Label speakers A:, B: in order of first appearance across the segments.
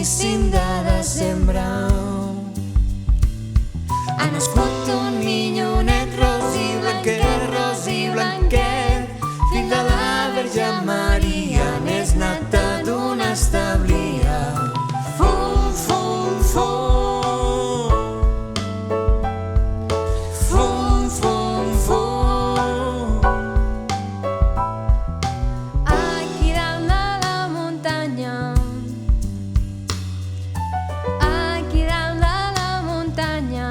A: 25 de desembre ha nascut un minyonet ros i blanquet, fill de la Verge Maria, n'és nata d'una establia. Fum, fum, fum, fum, fum, fum.
B: Aquí dalt de la muntanya, aquí dalt de la muntanya,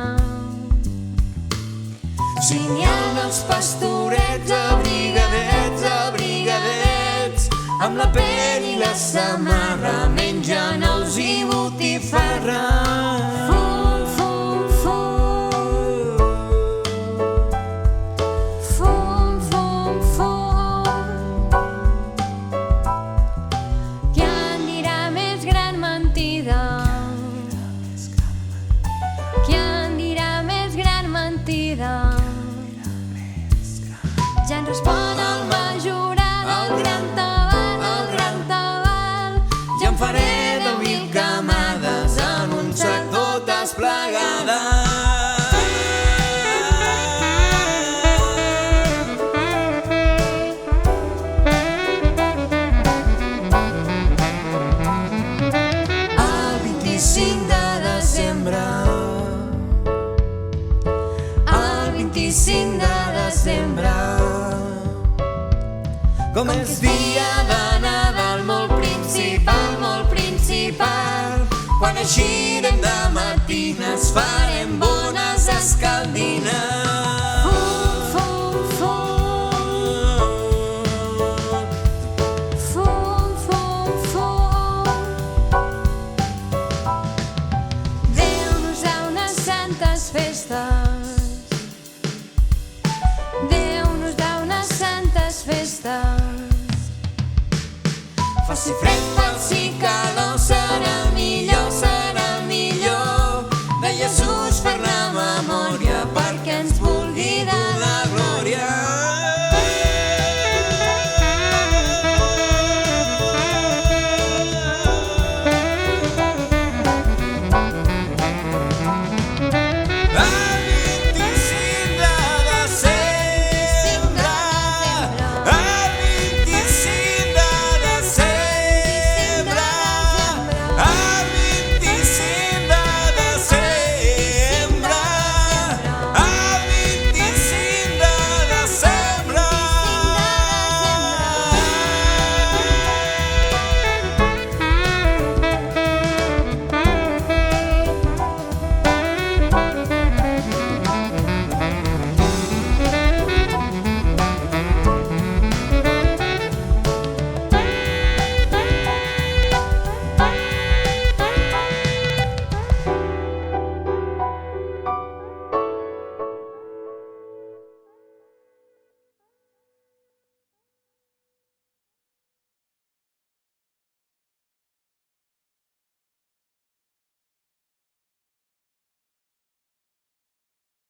A: si n'hi ha els pastorets abrigadets, abrigadets, amb la pell i la samarra mengen ous i botifarra.
B: fum, fum, fum, fum, fum, fum. Qui en dirà més gran mentida? Qui en dirà més gran mentida? Ja en respon el majoral, el gran tabal,
A: Ja en faré 10.000 camades en un sac totes plegades. El 25 de desembre, el 25 de desembre, com és dia de Nadal molt principal, quan així